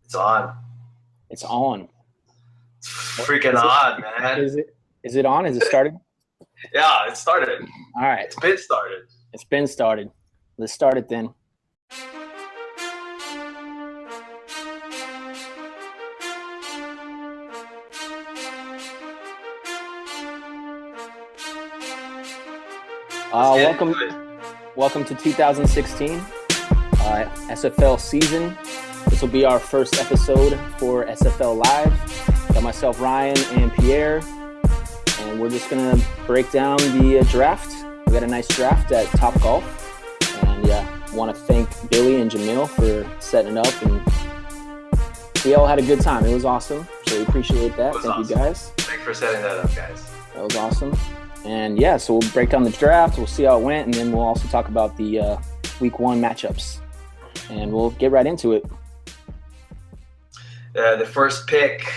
It's on. It's on. It's freaking on, man. Is it on? Is it started? Yeah, it started. All right. It's been started. It's been started. Let's start it then. Welcome to 2016 SFL season. This will be our first episode for SFL Live. Got myself, Ryan, and Pierre, and we're just gonna break down the draft. We got a nice draft at Top Golf, and want to thank Billy and Jamil for setting it up, and we all had a good time. It was awesome, so we appreciate that. Thank you guys. Thanks for setting that up, guys. That was awesome. And so we'll break down the draft, we'll see how it went, and then we'll also talk about the week one matchups. And we'll get right into it. The first pick,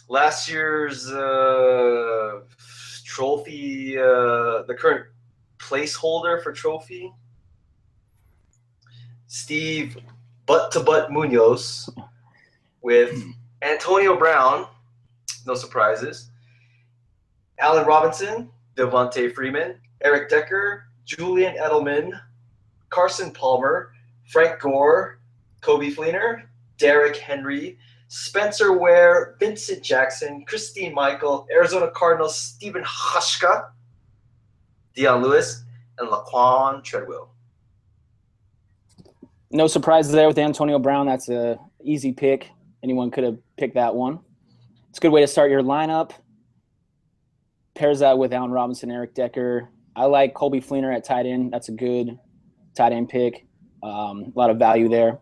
last year's trophy, the current placeholder for trophy, Steve Butt-to-Butt Munoz with Antonio Brown. No surprises. Allen Robinson, Devontae Freeman, Eric Decker, Julian Edelman, Carson Palmer, Frank Gore, Kobe Fleener, Derrick Henry, Spencer Ware, Vincent Jackson, Christine Michael, Arizona Cardinals, Stephen Hauschka, Dion Lewis, and Laquan Treadwell. No surprises there with Antonio Brown. That's an easy pick. Anyone could have picked that one. It's a good way to start your lineup. Pairs that with Allen Robinson, Eric Decker. I like Colby Fleener at tight end. That's a good tight end pick. A lot of value there.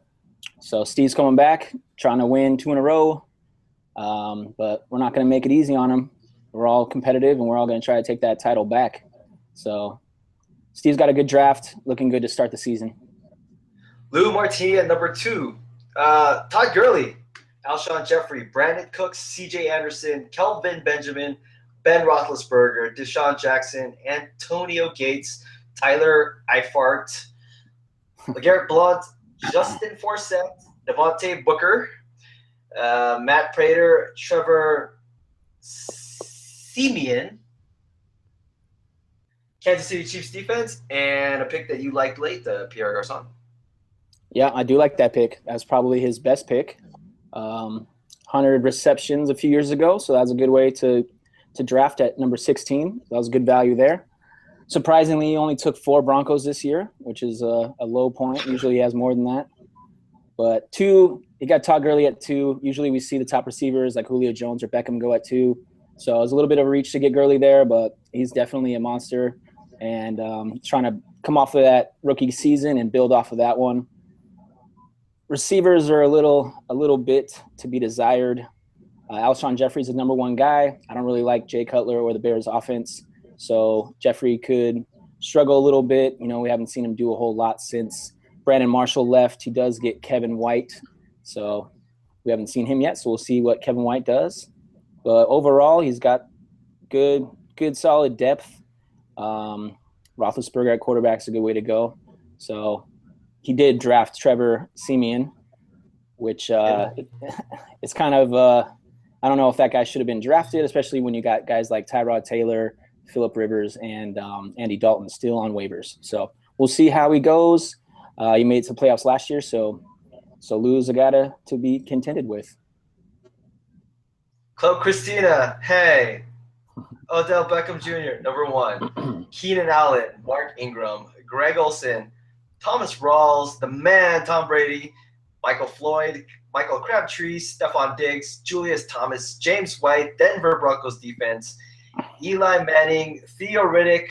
So Steve's coming back, trying to win 2 in a row. But we're not going to make it easy on him. We're all competitive, and we're all going to try to take that title back. So Steve's got a good draft, looking good to start the season. Lou Martini at number 2. Todd Gurley, Alshon Jeffrey, Brandon Cooks, C.J. Anderson, Kelvin Benjamin, Ben Roethlisberger, Deshaun Jackson, Antonio Gates, Tyler Eifert, LeGarrette Blount, Justin Forsett, Devontae Booker, Matt Prater, Trevor Siemian, Kansas City Chiefs defense, and a pick that you liked late, Pierre Garçon. Yeah, I do like that pick. That's probably his best pick. 100 receptions a few years ago, so that's a good way to draft at number 16. That was good value there. Surprisingly, he only took 4 Broncos this year, which is a low point. Usually he has more than that. But 2, he got Todd Gurley at 2. Usually we see the top receivers like Julio Jones or Beckham go at 2. So it was a little bit of a reach to get Gurley there, but he's definitely a monster. And trying to come off of that rookie season and build off of that one. Receivers are a little bit to be desired. Alshon Jeffrey's the number 1 guy. I don't really like Jay Cutler or the Bears offense. So Jeffrey could struggle a little bit. We haven't seen him do a whole lot since Brandon Marshall left. He does get Kevin White. So we haven't seen him yet. So we'll see what Kevin White does. But overall, he's got good solid depth. Roethlisberger at quarterback is a good way to go. So he did draft Trevor Siemian, which it's kind of I don't know if that guy should have been drafted, especially when you got guys like Tyrod Taylor, Phillip Rivers, and Andy Dalton still on waivers. So we'll see how he goes. He made some playoffs last year, so Lou's a guy to be contended with. Club Christina, hey. Odell Beckham Jr., number 1. Keenan Allen, Mark Ingram, Greg Olsen, Thomas Rawls, the man, Tom Brady, Michael Floyd, Michael Crabtree, Stephon Diggs, Julius Thomas, James White, Denver Broncos defense, Eli Manning, Theo Riddick,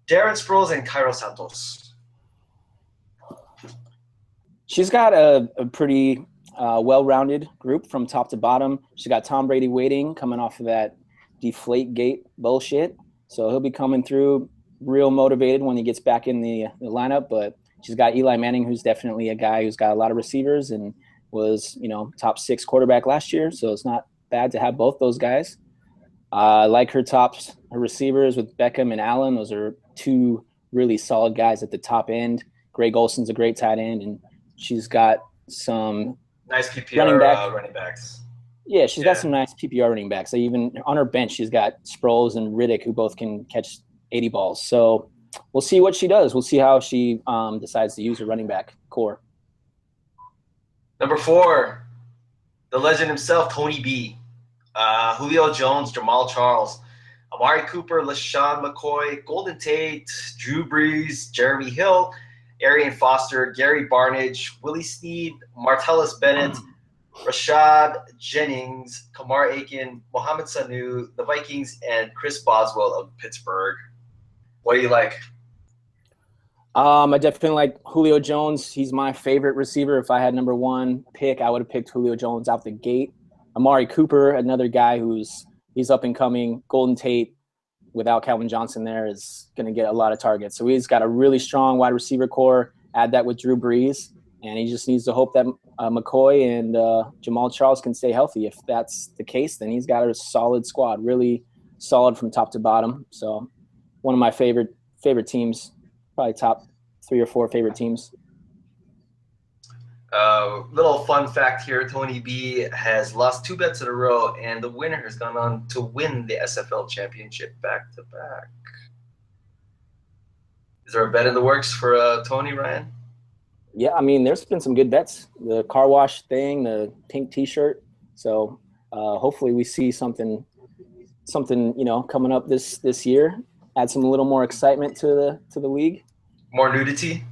Darren Sproles, and Cairo Santos. She's got a pretty well-rounded group from top to bottom. She's got Tom Brady waiting, coming off of that deflate gate bullshit. So he'll be coming through real motivated when he gets back in the lineup. But she's got Eli Manning, who's definitely a guy who's got a lot of receivers and was, top 6 quarterback last year. So it's not bad to have both those guys. I like her receivers with Beckham and Allen. Those are 2 really solid guys at the top end. Greg Olson's a great tight end, and she's got some Nice running PPR back. running backs. Yeah, she's got Yeah. some nice PPR running backs. So even on her bench, she's got Sproles and Riddick, who both can catch 80 balls. So we'll see what she does. We'll see how she decides to use her running back core. Number 4, the legend himself, Tony B. Julio Jones, Jamal Charles, Amari Cooper, LaShawn McCoy, Golden Tate, Drew Brees, Jeremy Hill, Arian Foster, Gary Barnage, Willie Snead, Martellus Bennett, Rashad Jennings, Kamar Aiken, Mohamed Sanu, the Vikings, and Chris Boswell of Pittsburgh. What do you like? I definitely like Julio Jones. He's my favorite receiver. If I had number 1 pick, I would have picked Julio Jones out the gate. Amari Cooper, another guy he's up and coming. Golden Tate, without Calvin Johnson there, is going to get a lot of targets. So he's got a really strong wide receiver core. Add that with Drew Brees, and he just needs to hope that McCoy and Jamal Charles can stay healthy. If that's the case, then he's got a solid squad, really solid from top to bottom. So one of my favorite teams, probably top 3 or 4 favorite teams. Little fun fact here, Tony B has lost 2 bets in a row, and the winner has gone on to win the SFL championship back-to-back. Is there a bet in the works for Tony, Ryan? Yeah, I mean, there's been some good bets. The car wash thing, the pink T-shirt. So hopefully we see something coming up this year. Add some little more excitement to the league. More nudity?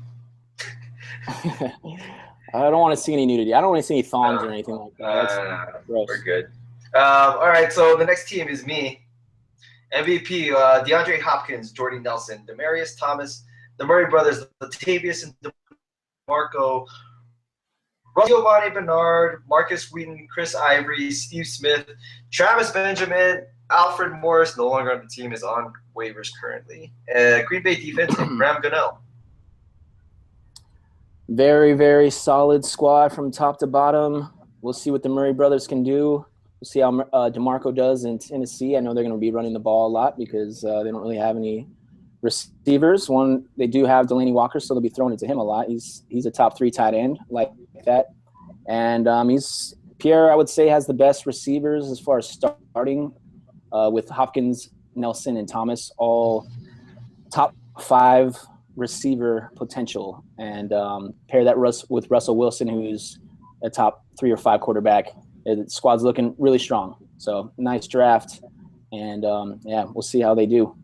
I don't want to see any nudity. I don't want to see any thongs or anything like that. Gross. We're good. All right, so the next team is me. MVP, DeAndre Hopkins, Jordy Nelson, Demaryius Thomas, the Murray brothers, Latavius and DeMarco, Giovanni Bernard, Marcus Wheaton, Chris Ivory, Steve Smith, Travis Benjamin, Alfred Morris, no longer on the team, is on waivers currently. Green Bay defense, and Graham Gunnell. Very, very solid squad from top to bottom. We'll see what the Murray brothers can do. We'll see how DeMarco does in Tennessee. I know they're going to be running the ball a lot because they don't really have any receivers. They do have Delaney Walker, so they'll be throwing it to him a lot. He's a top 3 tight end like that. And Pierre, I would say, has the best receivers as far as starting with Hopkins, Nelson, and Thomas, all top 5 receiver potential, and pair that with Russell Wilson, who's a top 3 or 5 quarterback. The squad's looking really strong. So nice draft, and we'll see how they do.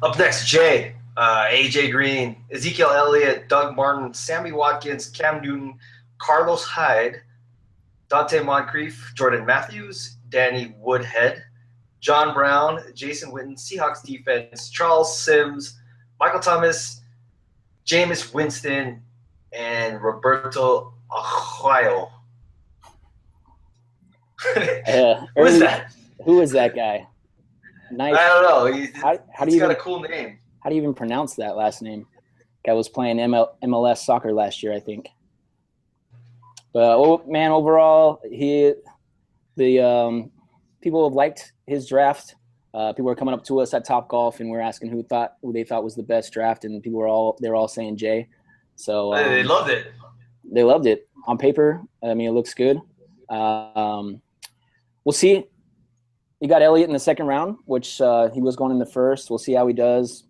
Up next, Jay, AJ Green, Ezekiel Elliott, Doug Martin, Sammy Watkins, Cam Newton, Carlos Hyde, Dante Moncrief, Jordan Matthews, Danny Woodhead, John Brown, Jason Witten, Seahawks defense, Charles Sims, Michael Thomas, Jameis Winston, and Roberto Aguayo. Who is that? Who is that guy? Nice. I don't know. He's got a cool name. How do you even pronounce that last name? Guy was playing MLS soccer last year, I think. But overall, people have liked his draft. People were coming up to us at Topgolf, and we're asking who they thought was the best draft, and they're all saying Jay. So they loved it. They loved it on paper. I mean, it looks good. We'll see. You got Elliott in the second round, which he was going in the first. We'll see how he does.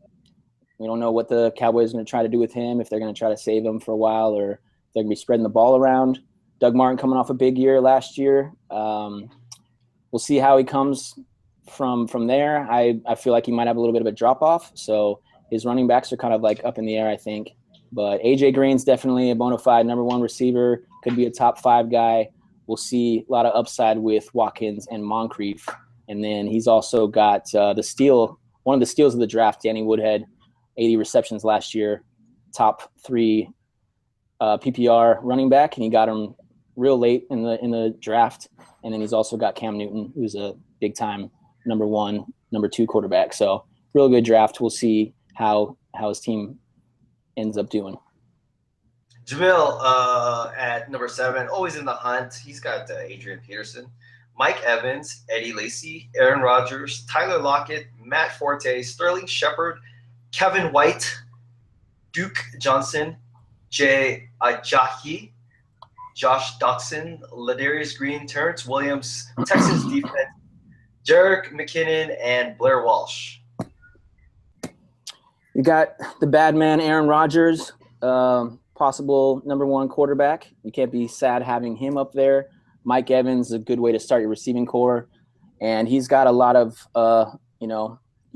We don't know what the Cowboys are going to try to do with him, if they're going to try to save him for a while or if they're going to be spreading the ball around. Doug Martin coming off a big year last year. We'll see how he comes from there. I feel like he might have a little bit of a drop-off, so his running backs are kind of like up in the air, I think. But A.J. Green's definitely a bona fide number 1 receiver, could be a top 5 guy. We'll see a lot of upside with Watkins and Moncrief. And then he's also got one of the steals of the draft, Danny Woodhead, 80 receptions last year, top 3 PPR running back, and he got him real late in the draft. And then he's also got Cam Newton, who's a big-time number 1, number 2 quarterback. So real good draft. We'll see how his team ends up doing. Jamil at number 7, always in the hunt. He's got Adrian Peterson, Mike Evans, Eddie Lacy, Aaron Rodgers, Tyler Lockett, Matt Forte, Sterling Shepard, Kevin White, Duke Johnson, Jay Ajayi, Josh Doxson, Ladarius Green, Terrence Williams, Texans defense, Jerick McKinnon, and Blair Walsh. You got the bad man, Aaron Rodgers, possible number one quarterback. You can't be sad having him up there. Mike Evans is a good way to start your receiving core. And he's got a lot of,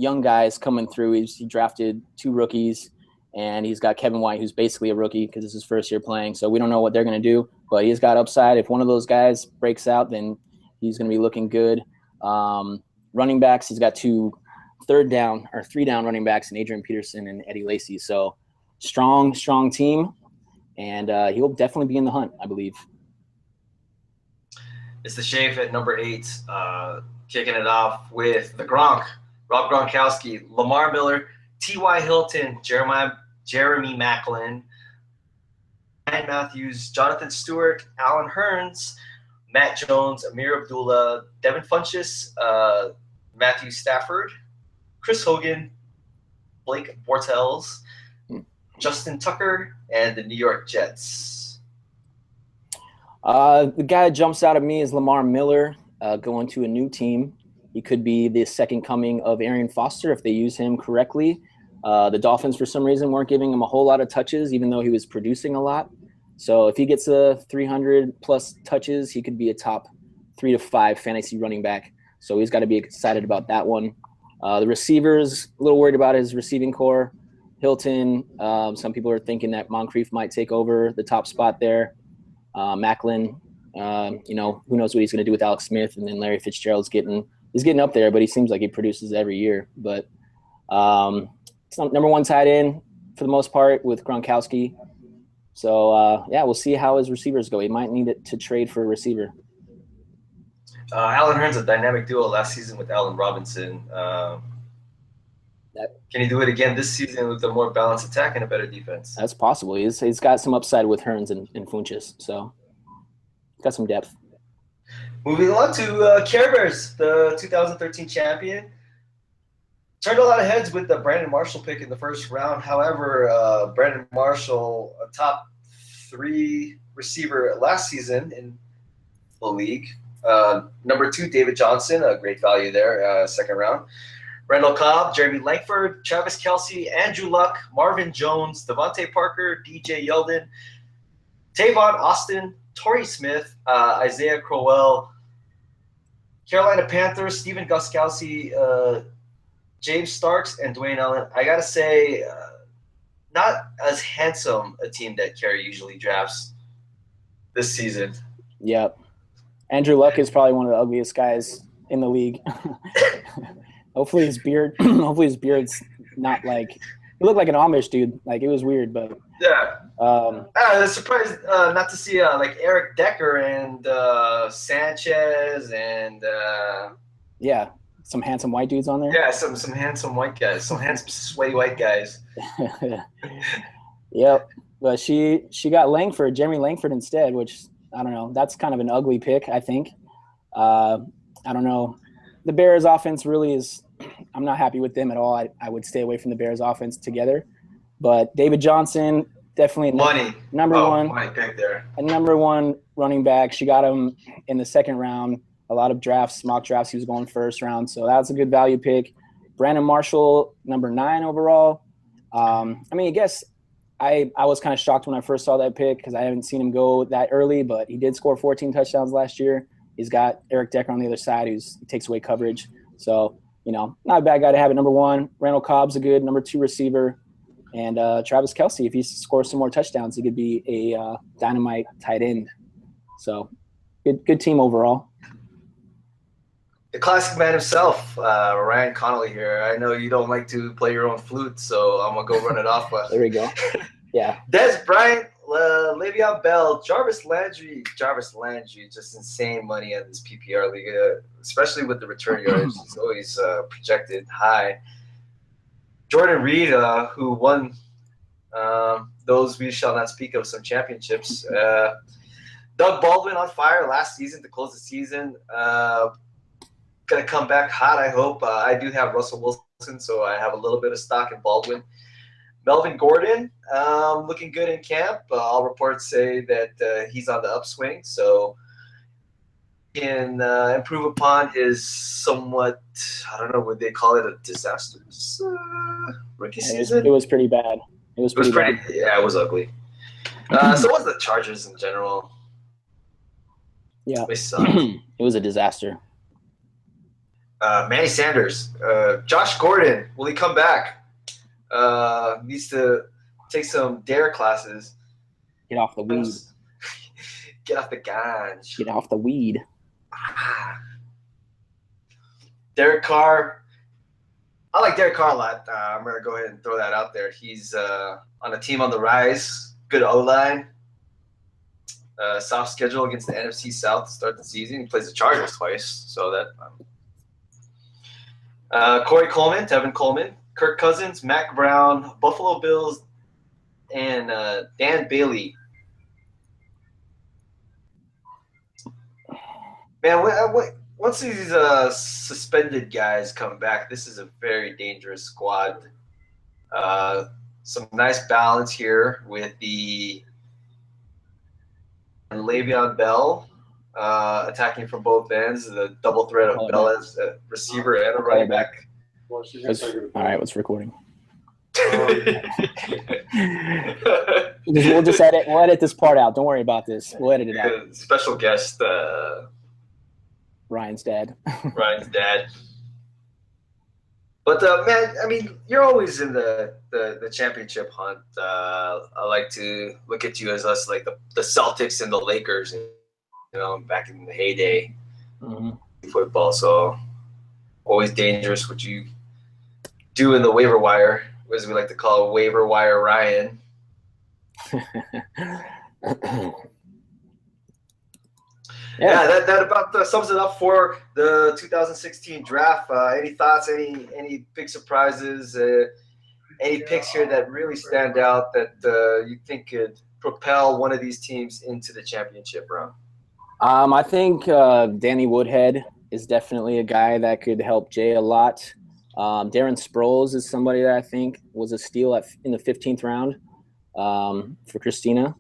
young guys coming through. He drafted 2 rookies, and he's got Kevin White, who's basically a rookie because it's his first year playing. So we don't know what they're going to do, but he's got upside. If one of those guys breaks out, then he's going to be looking good. Running backs, he's got 2 3 down running backs in Adrian Peterson and Eddie Lacy. So strong team, and he'll definitely be in the hunt, I believe. It's the Shave at number 8, kicking it off with the Gronk, Rob Gronkowski, Lamar Miller, T.Y. Hilton, Jeremy Maclin, Ryan Matthews, Jonathan Stewart, Alan Hearns, Matt Jones, Amir Abdullah, Devin Funchess, Matthew Stafford, Chris Hogan, Blake Bortles, Justin Tucker, and the New York Jets. The guy that jumps out at me is Lamar Miller, going to a new team. He could be the second coming of Arian Foster if they use him correctly. The Dolphins, for some reason, weren't giving him a whole lot of touches, even though he was producing a lot. So if he gets 300-plus touches, he could be a top 3 to 5 fantasy running back. So he's got to be excited about that one. The receivers, a little worried about his receiving core. Hilton, some people are thinking that Moncrief might take over the top spot there. Maclin, who knows what he's going to do with Alex Smith, and then Larry Fitzgerald's getting up there, but he seems like he produces every year. But it's number 1 tight end for the most part with Gronkowski. So we'll see how his receivers go. He might need it to trade for a receiver. Alan Hearns, a dynamic duo last season with Allen Robinson. Can he do it again this season with a more balanced attack and a better defense? That's possible. He's got some upside with Hearns and Funchess, so he's got some depth. Moving on to Care Bears, the 2013 champion. Turned a lot of heads with the Brandon Marshall pick in the first round. However, Brandon Marshall, a top 3 receiver last season in the league. Number 2, David Johnson, a great value there, second round. Randall Cobb, Jeremy Langford, Travis Kelce, Andrew Luck, Marvin Jones, Devontae Parker, DJ Yeldon, Tavon Austin, Torrey Smith, Isaiah Crowell, Carolina Panthers, Stephen Gostkowski, James Starks, and Dwayne Allen. I got to say, not as handsome a team that Kerry usually drafts this season. Yep. Andrew Luck is probably one of the ugliest guys in the league. Hopefully his beard's not like, he looked like an Amish dude. Like, it was weird, but yeah. I was surprised not to see like Eric Decker and Sanchez and yeah, some handsome white dudes on there. Yeah, some handsome white guys, some handsome sweaty white guys. Yep, but she got Jeremy Langford instead, which I don't know. That's kind of an ugly pick, I think. I don't know. The Bears offense really is – I'm not happy with them at all. I would stay away from the Bears offense together. But David Johnson, definitely number one. Money pick there. A number 1 running back. She got him in the second round. A lot of mock drafts, he was going first round. So that's a good value pick. Brandon Marshall, number 9 overall. I guess I was kind of shocked when I first saw that pick because I haven't seen him go that early, but he did score 14 touchdowns last year. He's got Eric Decker on the other side who takes away coverage. So, not a bad guy to have at number 1. Randall Cobb's a good number 2 receiver. And Travis Kelce, if he scores some more touchdowns, he could be a dynamite tight end. So, good team overall. The classic man himself, Ryan Connolly here. I know you don't like to play your own flute, so I'm going to go run it off. There we go. Yeah. Des Bryant, Le'Veon Bell, Jarvis Landry, just insane money in this PPR league, especially with the return yards. He's always projected high. Jordan Reed, who won those we shall not speak of some championships. Doug Baldwin on fire last season to close the season. Going to come back hot, I hope. I do have Russell Wilson, so I have a little bit of stock in Baldwin. Melvin Gordon, looking good in camp. All reports say that he's on the upswing, so can improve upon his somewhat, I don't know, would they call it a disastrous rookie season? It was pretty bad. It was pretty, yeah, it was ugly. So was the Chargers in general. Yeah, they sucked. It was a disaster. Manny Sanders, Josh Gordon, will he come back? Needs to take some dare classes. Get off the weed. Get off the ganj. Get off the weed. Derek Carr. I like Derek Carr a lot. I'm going to go ahead and throw that out there. He's on a team on the rise. Good O-line. Soft schedule against the NFC South to start the season. He plays the Chargers twice. So that Corey Coleman, Tevin Coleman, Kirk Cousins, Mac Brown, Buffalo Bills, and Dan Bailey. Man, once these suspended guys come back, this is a very dangerous squad. Some nice balance here with the Le'Veon Bell attacking from both ends, the double threat of Bell as a receiver and a running back. All right, what's recording? We'll just edit. We'll edit this part out. Don't worry about this. We'll edit it out. Special guest, Ryan's dad. Ryan's dad. But man, I mean, you're always in the championship hunt. I like to look at you as us, like the Celtics and the Lakers, back in the heyday football. So always dangerous what you do in the waiver wire, as we like to call waiver wire Ryan. Yeah, that about sums it up for the 2016 draft. Any thoughts? Any big surprises? Any picks here that really stand out that you think could propel one of these teams into the championship round? I think Danny Woodhead is definitely a guy that could help Jay a lot. Darren Sproles is somebody that I think was a steal in the 15th round for Christina.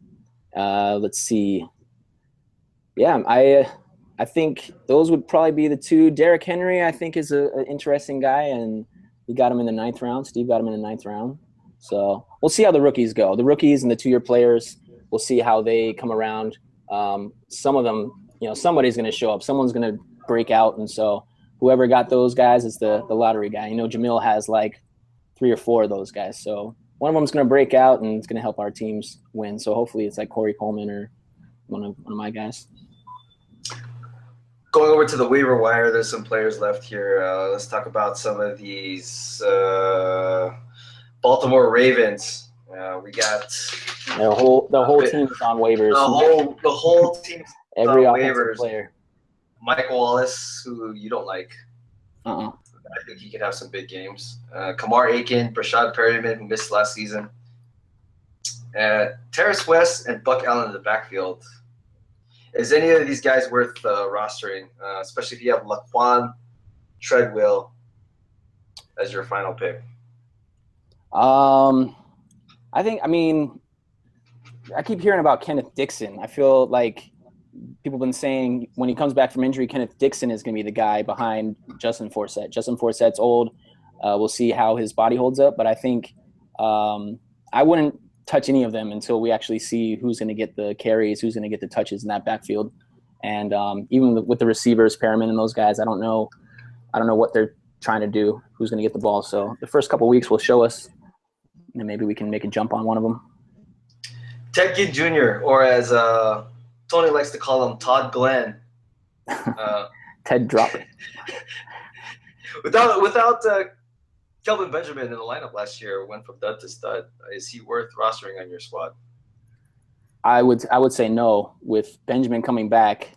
Let's see. Yeah, I think those would probably be the two. Derrick Henry, I think, is an interesting guy, and we got him in the 9th round. Steve got him in the 9th round. So we'll see how the rookies go. The rookies and the 2-year players, we'll see how they come around. Some of them, somebody's going to show up. Someone's going to break out, and so whoever got those guys is the lottery guy. Jamil has like 3 or 4 of those guys. So one of them's going to break out, and it's going to help our teams win. So hopefully it's like Corey Coleman or one of my guys. Going over to the waiver wire, there's some players left here. Let's talk about some of these Baltimore Ravens. We got the whole team's on waivers. The whole team's every on offensive waivers. Player. Mike Wallace, who you don't like. Uh-uh. I think he could have some big games. Kamar Aiken, Brashad Perryman, who missed last season. Terrace West and Buck Allen in the backfield. Is any of these guys worth rostering, especially if you have Laquan Treadwell as your final pick? I keep hearing about Kenneth Dixon. I feel like people have been saying when he comes back from injury, Kenneth Dixon is going to be the guy behind Justin Forsett. Justin Forsett's old. We'll see how his body holds up, but I think I wouldn't touch any of them until we actually see who's going to get the carries, who's going to get the touches in that backfield. And even with the receivers, Perriman and those guys, I don't know what they're trying to do, who's going to get the ball. So the first couple of weeks will show us, and maybe we can make a jump on one of them. Ted Ginn Jr., or as Tony likes to call him, Todd Glenn. Ted Drop. Without Kelvin Benjamin in the lineup last year, went from dud to stud. Is he worth rostering on your squad? I would say no. With Benjamin coming back,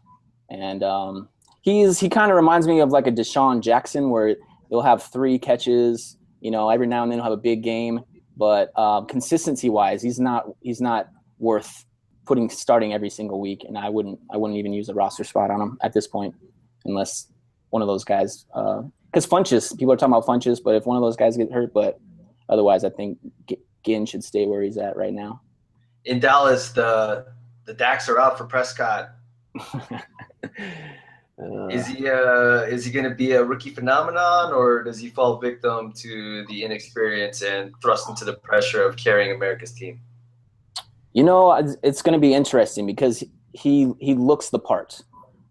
and he kind of reminds me of like a Deshaun Jackson, where he'll have 3 catches. Every now and then he'll have a big game, but consistency wise, he's not worth starting every single week. And I wouldn't even use a roster spot on him at this point, unless one of those guys. Because Funches, people are talking about Funches, but if one of those guys get hurt, but otherwise, I think Ginn should stay where he's at right now. In Dallas, the Dax are out for Prescott. Is he going to be a rookie phenomenon, or does he fall victim to the inexperience and thrust into the pressure of carrying America's team? You know, it's going to be interesting because he looks the part.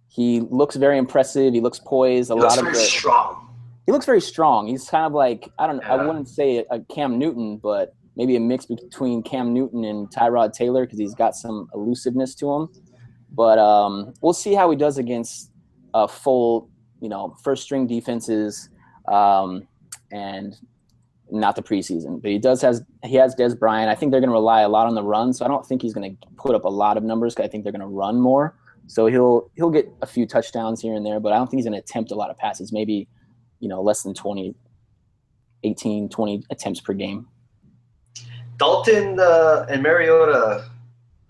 He looks very impressive. He looks poised. He looks very strong. He looks very strong. He's kind of like, I don't know, I wouldn't say a Cam Newton, but maybe a mix between Cam Newton and Tyrod Taylor because he's got some elusiveness to him. But we'll see how he does against full, first string defenses and not the preseason. But he has Des Bryant. I think they're going to rely a lot on the run, so I don't think he's going to put up a lot of numbers because I think they're going to run more. So he'll get a few touchdowns here and there, but I don't think he's going to attempt a lot of passes. Maybe, less than 20 attempts per game. Dalton and Mariota,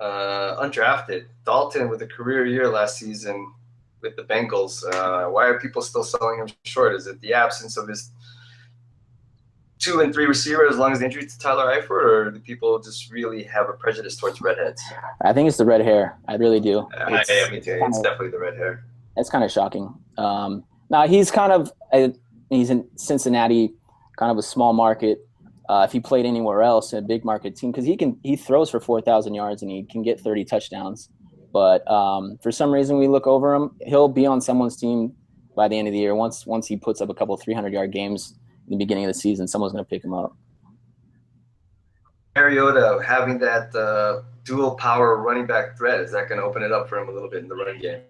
undrafted. Dalton with a career year last season with the Bengals. Why are people still selling him short? Is it the absence of his 2 and 3 receiver as long as the injury to Tyler Eifert, or do people just really have a prejudice towards redheads? I think it's the red hair. I really do. Me too. It's definitely the red hair. It's kind of shocking. Now he's he's in Cincinnati, kind of a small market. If he played anywhere else in a big market team, because he throws for 4,000 yards and he can get 30 touchdowns. But for some reason we look over him, he'll be on someone's team by the end of the year. Once he puts up a couple 300-yard games in the beginning of the season, someone's going to pick him up. Mariota having that dual power running back threat, is that going to open it up for him a little bit in the running game?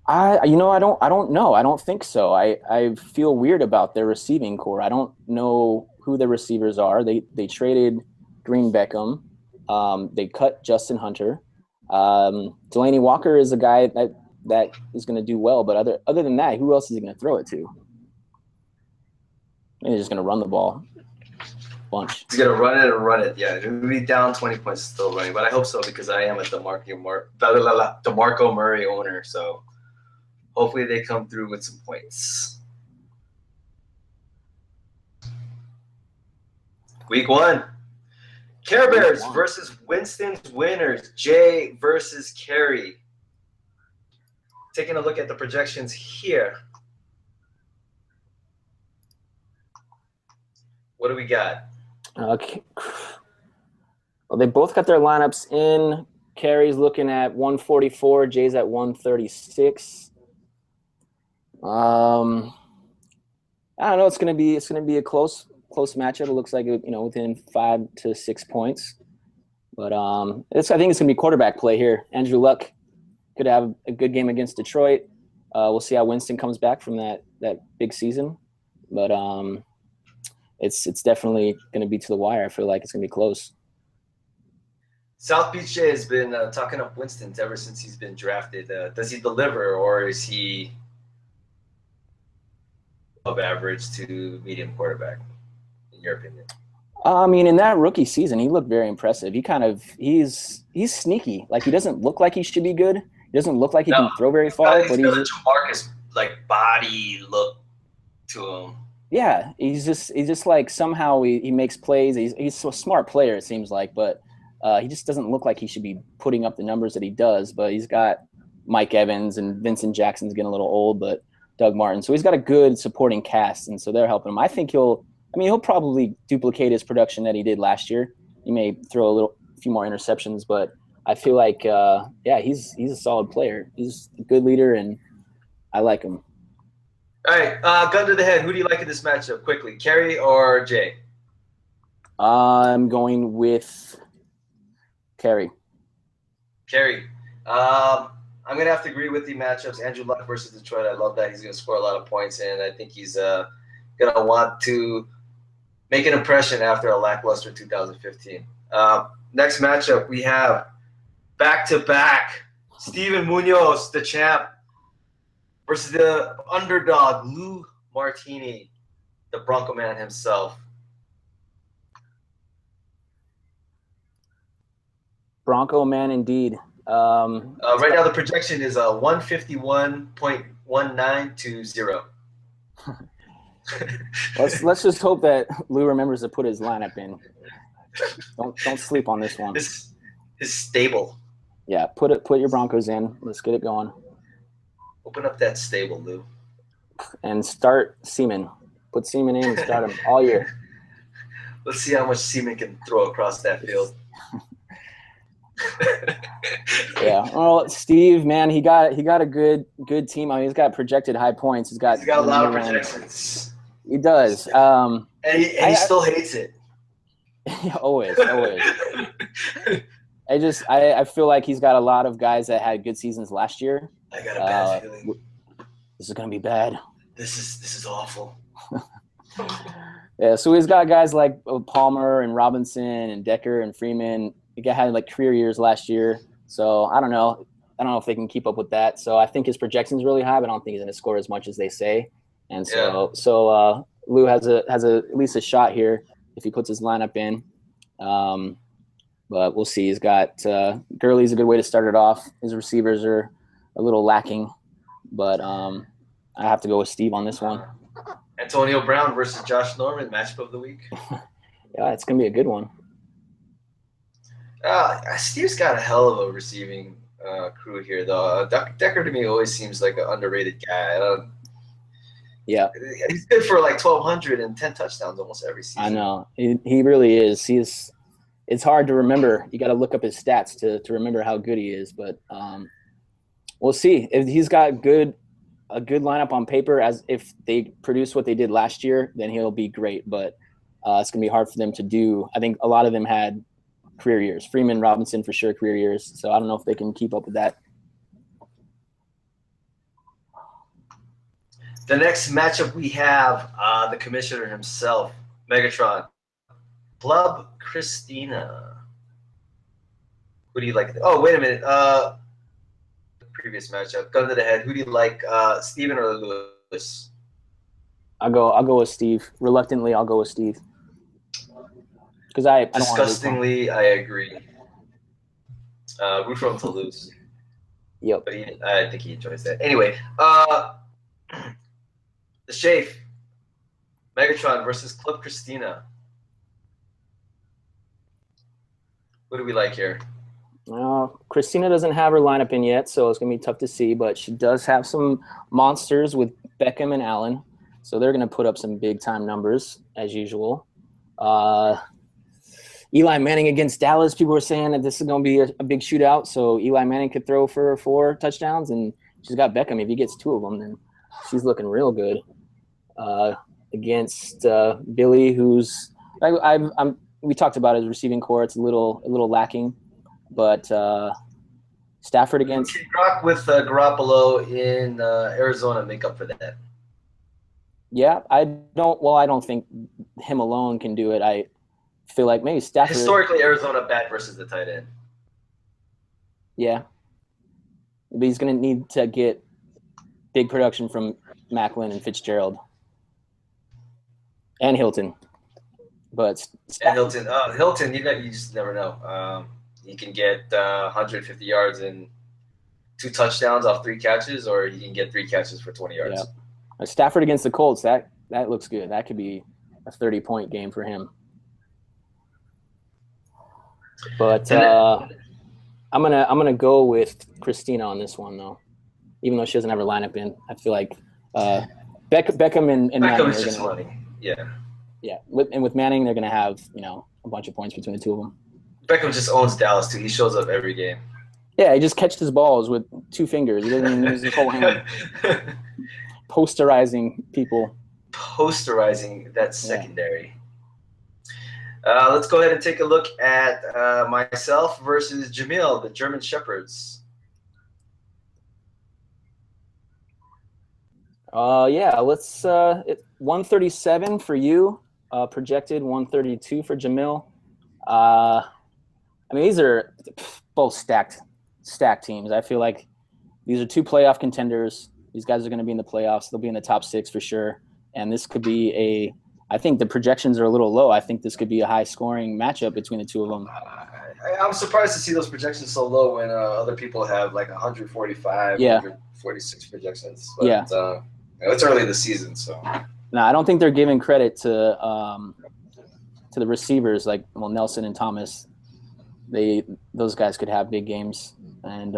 I don't know. I don't think so. I feel weird about their receiving core. I don't know who the receivers are. They traded Green Beckham. They cut Justin Hunter. Delaney Walker is a guy that is going to do well, but other than that, who else is he going to throw it to? He's just going to run the ball bunch. He's going to run it and run it. Yeah, it'll be down 20 points still running, but I hope so because I am a DeMarco Murray owner, so hopefully they come through with some points. Week 1. Care Bears versus Winston's Winners. Jay versus Kerry. Taking a look at the projections here. What do we got? Okay. Well, they both got their lineups in. Kerry's looking at 144. Jay's at 136. I don't know. It's gonna be a close matchup. It looks like within 5 to 6 points. But I think it's gonna be quarterback play here. Andrew Luck could have a good game against Detroit. We'll see how Winston comes back from that big season. But it's definitely gonna be to the wire. I feel like it's gonna be close. South Beach Jay has been talking up Winston ever since he's been drafted. Does he deliver, or is he above average to medium quarterback, in your opinion? I mean, in that rookie season, he looked very impressive. He's sneaky. Like, he doesn't look like he should be good. He doesn't look like he can throw very far. He's got a Jamarcus body look to him. Yeah, he's just like somehow he makes plays. He's a smart player, it seems like, but he just doesn't look like he should be putting up the numbers that he does. But he's got Mike Evans and Vincent Jackson's getting a little old, but Doug Martin. So he's got a good supporting cast, and so they're helping him. I think he'll probably duplicate his production that he did last year. He may throw a few more interceptions, but I feel like, he's a solid player. He's a good leader, and I like him. All right, gun to the head. Who do you like in this matchup? Quickly, Kerry or Jay? I'm going with Kerry. Kerry. I'm going to have to agree with the matchups. Andrew Luck versus Detroit. I love that. He's going to score a lot of points, and I think he's going to want to make an impression after a lackluster 2015. Next matchup, we have back-to-back Steven Munoz, the champ, versus the underdog, Lou Martini, the Bronco man himself. Bronco man indeed. Right now the projection is 151.19 to 0. Let's just hope that Lou remembers to put his lineup in. Don't sleep on this one. His stable. Yeah, put your Broncos in. Let's get it going. Open up that stable, Lou. And start Seaman. Put Seaman in and start him all year. Let's see how much Seaman can throw across that field. Yeah. Well, Steve, man, he got a good team. I mean, he's got projected high points. He's got a lot of projections. He does. And he still hates it. Always. I feel like he's got a lot of guys that had good seasons last year. I got a bad feeling. This is gonna be bad. This is awful. Yeah, so he's got guys like Palmer and Robinson and Decker and Freeman. The guy had like career years last year. So I don't know if they can keep up with that. So I think his projection's really high, but I don't think he's gonna score as much as they say. And so Lou has at least a shot here if he puts his lineup in. But we'll see. He's got Gurley's a good way to start it off. His receivers are a little lacking, but I have to go with Steve on this one. Antonio Brown versus Josh Norman, matchup of the week. Yeah, it's going to be a good one. Steve's got a hell of a receiving crew here, though. Decker to me always seems like an underrated guy. Yeah. He's good for like 1,200 and 10 touchdowns almost every season. I know. He really is. It's hard to remember. You got to look up his stats to remember how good he is. But we'll see. If he's got a good lineup on paper, as if they produce what they did last year, then he'll be great. But it's going to be hard for them to do. I think a lot of them had career years. Freeman, Robinson for sure career years. So I don't know if they can keep up with that. The next matchup we have the commissioner himself, Megatron. Club Christina. Who do you like? Oh, wait a minute. The previous matchup, gun to the head. Who do you like, Steven or Lewis? I'll go with Steve. Reluctantly, I'll go with Steve. Because I don't disgustingly, I agree. Root for him to lose. Yep. But I think he enjoys that. Anyway, the Shafe, Megatron versus Club Christina. What do we like here? Christina doesn't have her lineup in yet, so it's going to be tough to see, but she does have some monsters with Beckham and Allen, so they're going to put up some big-time numbers, as usual. Eli Manning against Dallas, people were saying that this is going to be a big shootout, so Eli Manning could throw for 4 touchdowns, and she's got Beckham. If he gets 2 of them, then she's looking real good. Against Billy, who's we talked about his receiving core. It's a little lacking, but Stafford against Gronk with Garoppolo in Arizona make up for that. Yeah, I don't think him alone can do it. I feel like maybe Stafford. Historically, Arizona bad versus the tight end. Yeah, but he's going to need to get big production from Macklin and Fitzgerald and Hilton. But Hilton, you just never know. He can get 150 yards and 2 touchdowns off 3 catches, or he can get 3 catches for 20 yards. Yeah. Stafford against the Colts, that looks good. That could be a 30-point game for him. But I'm gonna go with Christina on this one though, even though she doesn't have her lineup in. I feel like Beckham and Manning is just money. Yeah. Yeah, with Manning, they're going to have, a bunch of points between the 2 of them. Beckham just owns Dallas, too. He shows up every game. Yeah, he just catches his balls with 2 fingers. He doesn't even use his whole hand. Posterizing people. Posterizing that secondary. Yeah. Let's go ahead and take a look at myself versus Jamil, the German Shepherds. Let's 137 for you. Projected 132 for Jamil. These are both stacked teams. I feel like these are 2 playoff contenders. These guys are going to be in the playoffs. They'll be in the top 6 for sure. And this could be I think the projections are a little low. I think this could be a high-scoring matchup between the 2 of them. I'm surprised to see those projections so low when other people have like 145, 146 projections. But, it's early in the season, so. No, I don't think they're giving credit to to the receivers, like Nelson and Thomas, those guys could have big games. And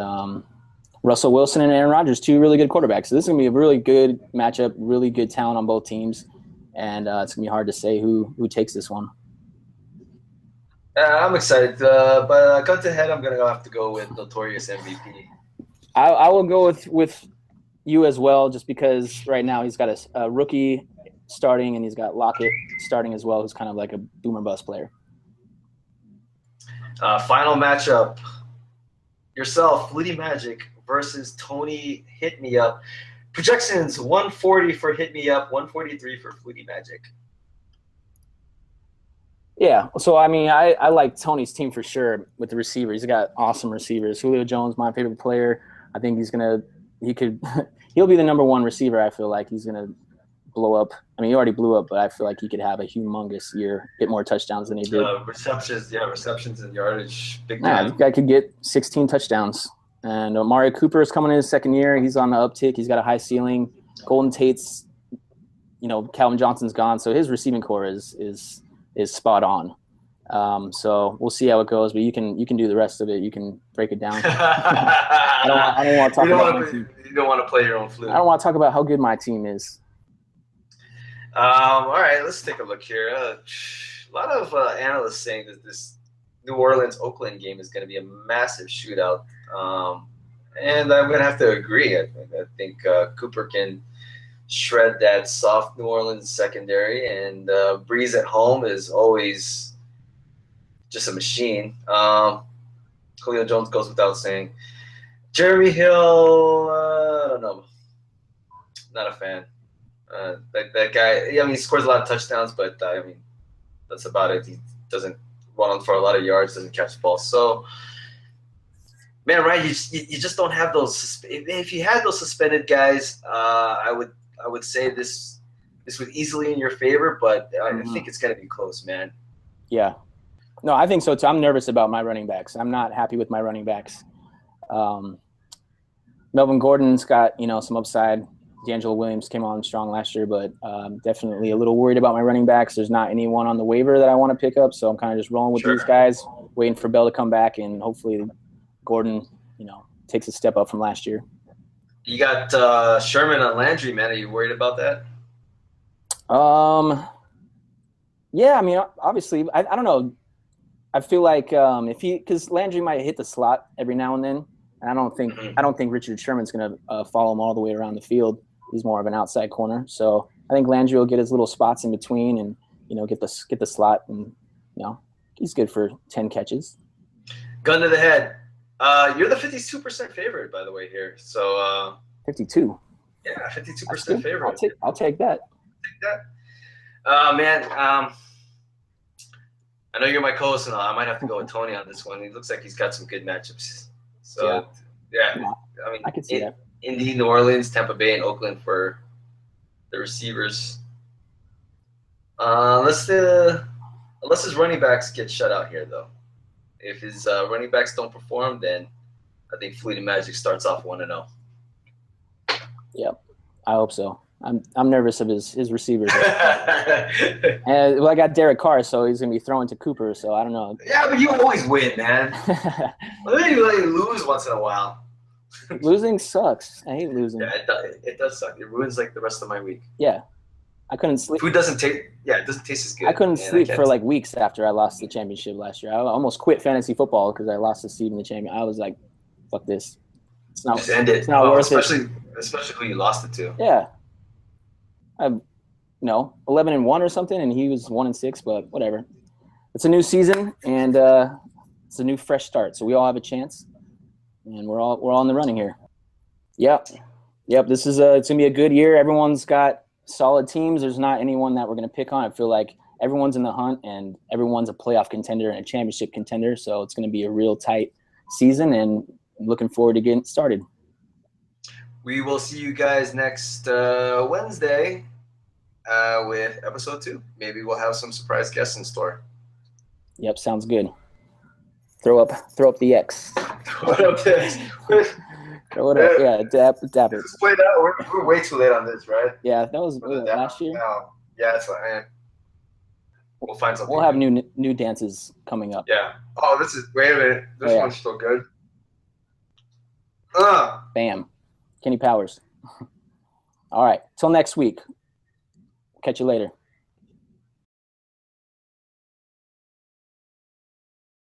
Russell Wilson and Aaron Rodgers, two really good quarterbacks. So this is going to be a really good matchup, really good talent on both teams. And it's going to be hard to say who takes this one. I'm excited, but gun to head, I'm going to have to go with notorious MVP. I will go with you as well, just because right now he's got a rookie starting and he's got Lockett starting as well, who's kind of like a boomer bust player. Final matchup. Yourself, Fleety Magic versus Tony Hit Me Up. Projections 140 for Hit Me Up, 143 for Fleety Magic. Yeah, so I mean, I like Tony's team for sure with the receivers. He's got awesome receivers. Julio Jones, my favorite player. I think he'll be the number one receiver. I feel like he's gonna blow up. I mean, he already blew up, but I feel like he could have a humongous year, get more touchdowns than he did. Receptions and yardage, big time. Yeah, this guy could get 16 touchdowns. And Amari Cooper is coming in his second year. He's on the uptick. He's got a high ceiling. Golden Tate's, Calvin Johnson's gone, so his receiving core is spot on. So we'll see how it goes, but you can do the rest of it. You can break it down. I don't want to talk about you don't want to play your own flute. I don't want to talk about how good my team is. All right, let's take a look here. A lot of analysts saying that this New Orleans-Oakland game is going to be a massive shootout. And I'm going to have to agree. I think Cooper can shred that soft New Orleans secondary, and Breeze at home is always just a machine. Julio Jones goes without saying. Jeremy Hill, I don't know. Not a fan. That guy, I mean, he scores a lot of touchdowns, but I mean, that's about it. He doesn't run for a lot of yards, doesn't catch the ball. So, man, right? You just don't have those. If you had those suspended guys, I would say this would easily in your favor, but I think it's going to be close, man. Yeah. No, I think so too. I'm nervous about my running backs. I'm not happy with my running backs. Melvin Gordon's got, some upside. D'Angelo Williams came on strong last year, but definitely a little worried about my running backs. There's not anyone on the waiver that I want to pick up, so I'm kind of just rolling with these guys, waiting for Bell to come back, and hopefully Gordon, takes a step up from last year. You got Sherman on Landry, man. Are you worried about that? Yeah, I mean, obviously, I don't know. I feel like because Landry might hit the slot every now and then, and I don't think Richard Sherman's going to follow him all the way around the field. He's more of an outside corner, so I think Landry will get his little spots in between, and get the slot, and he's good for 10 catches. Gun to the head. You're the 52% favorite, by the way, here. So 52. Yeah, 52% favorite. I'll take that. Man. I know you're my co-host, and I might have to go with Tony on this one. He looks like he's got some good matchups. So yeah. I mean, I can see that. Indy, New Orleans, Tampa Bay, and Oakland for the receivers. Unless his running backs get shut out here, though. If his running backs don't perform, then I think Fleety Magic starts off 1-0. Yep, I hope so. I'm nervous of his receivers. And I got Derek Carr, so he's gonna be throwing to Cooper. So I don't know. Yeah, but you always win, man. Let me lose once in a while. Losing sucks. I hate losing. Yeah, it does suck. It ruins like the rest of my week. Yeah, I couldn't sleep. Food doesn't taste. Yeah, it doesn't taste as good. I couldn't sleep for like weeks after I lost the championship last year. I almost quit fantasy football because I lost the seed in the champion. I was like, "Fuck this." It's not. Just end it. It's not worth it. Especially who you lost it to. Yeah. I'm 11-1 or something, and he was 1-6, but whatever. It's a new season, and it's a new fresh start. So we all have a chance, and we're all in the running here. Yep. This is it's gonna be a good year. Everyone's got solid teams. There's not anyone that we're gonna pick on. I feel like everyone's in the hunt, and everyone's a playoff contender and a championship contender. So it's gonna be a real tight season, and I'm looking forward to getting started. We will see you guys next Wednesday with episode 2. Maybe we'll have some surprise guests in store. Yep, sounds good. Throw up the X. Throw it up, X. Throw it up. Yeah, dap it. Wait, we're way too late on this, right? Yeah, that was last year. No. Yeah, that's fine. We'll find something. We'll have new dances coming up. Yeah. Oh, wait a minute. This one's still good. Bam. Kenny Powers. All right. Till next week. Catch you later.